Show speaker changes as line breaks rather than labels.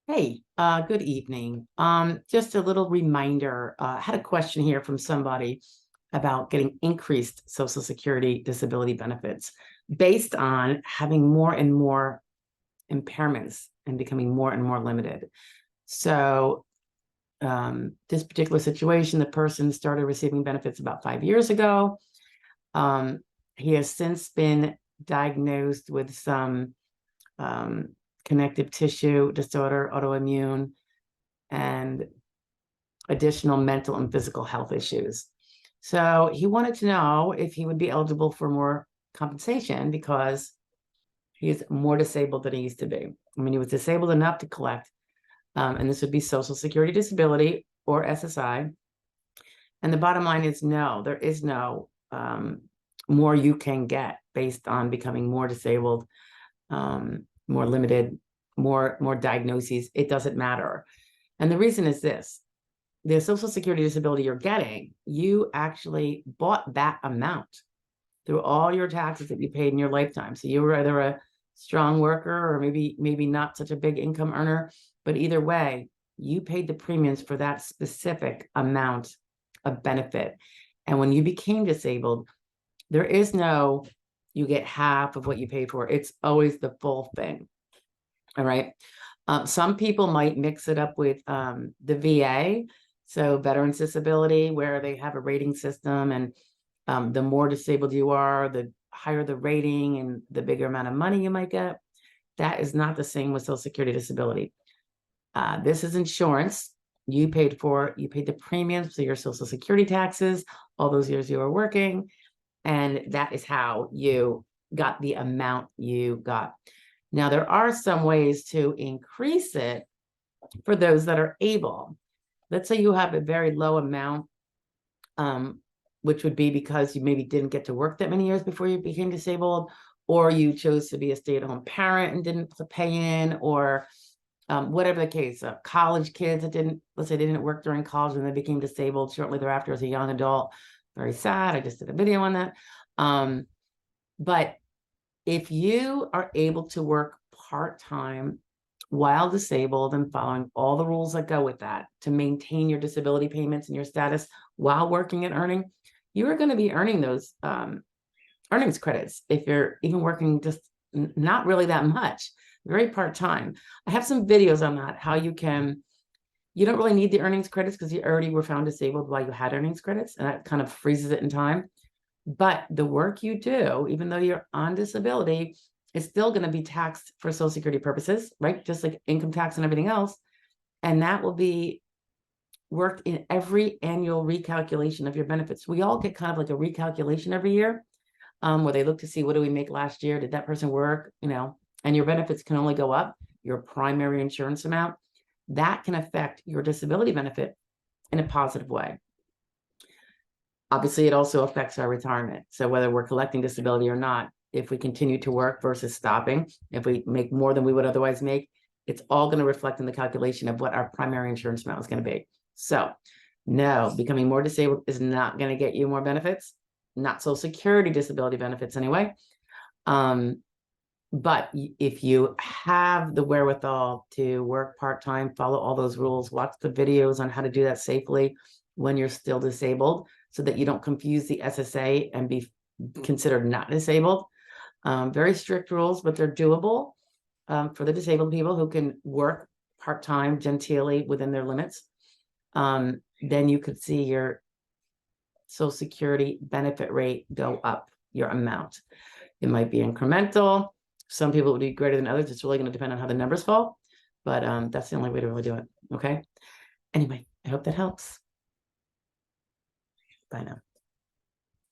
Hey, good evening. Just a little reminder. I had a question here from somebody about getting increased Social Security disability benefits based on having more and more impairments and becoming more and more limited. So, this particular situation, the person started receiving benefits about 5 years ago. Um, he has since been diagnosed with some um, connective tissue disorder, autoimmune, and additional mental and physical health issues. So he wanted to know if he would be eligible for more compensation because he is more disabled than he used to be. I mean, he was disabled enough to collect, and this would be Social Security disability or SSI. And the bottom line is no, there is no more you can get based on becoming more disabled, more limited, more diagnoses. It doesn't matter. And the reason is this: the Social Security disability you're getting, you actually bought that amount through all your taxes that you paid in your lifetime. So you were either a strong worker or maybe not such a big income earner, but either way, you paid the premiums for that specific amount of benefit. And when you became disabled, there is no you get half of what you paid for. It's always the full thing. All right. Some people might mix it up with the VA, so Veterans Disability, where they have a rating system, and the more disabled you are, the higher the rating and the bigger amount of money you might get. That is not the same with Social Security disability. This is insurance. You paid the premiums, so your Social Security taxes, all those years you were working, and that is how you got the amount you got. Now, there are some ways to increase it for those that are able. Let's say you have a very low amount, which would be because you maybe didn't get to work that many years before you became disabled, or you chose to be a stay-at-home parent and didn't pay in, or whatever the case. College kids that let's say they didn't work during college and they became disabled shortly thereafter as a young adult. Very sad. I just did a video on that. But if you are able to work part-time while disabled and following all the rules that go with that to maintain your disability payments and your status while working and earning, you are going to be earning those earnings credits if you're even working just not really that much, very part-time. I have some videos on that, how you don't really need the earnings credits because you already were found disabled while you had earnings credits, and that kind of freezes it in time. But the work you do, even though you're on disability, is still going to be taxed for Social Security purposes, right? Just like income tax and everything else. And that will be worked in every annual recalculation of your benefits. We all get kind of like a recalculation every year, where they look to see, what do we make last year? Did that person work? And your benefits can only go up, your primary insurance amount. That can affect your disability benefit in a positive way. Obviously, it also affects our retirement. So whether we're collecting disability or not, if we continue to work versus stopping, if we make more than we would otherwise make, it's all going to reflect in the calculation of what our primary insurance amount is going to be. So no, becoming more disabled is not going to get you more benefits, not Social Security disability benefits anyway. But if you have the wherewithal to work part-time, follow all those rules, watch the videos on how to do that safely when you're still disabled, so that you don't confuse the SSA and be considered not disabled. Very strict rules, but they're doable for the disabled people who can work part-time genteelly within their limits. Then you could see your Social Security benefit rate go up, your amount. It might be incremental. Some people would be greater than others. It's really going to depend on how the numbers fall, but that's the only way to really do it. Okay. Anyway, I hope that helps. Bye now.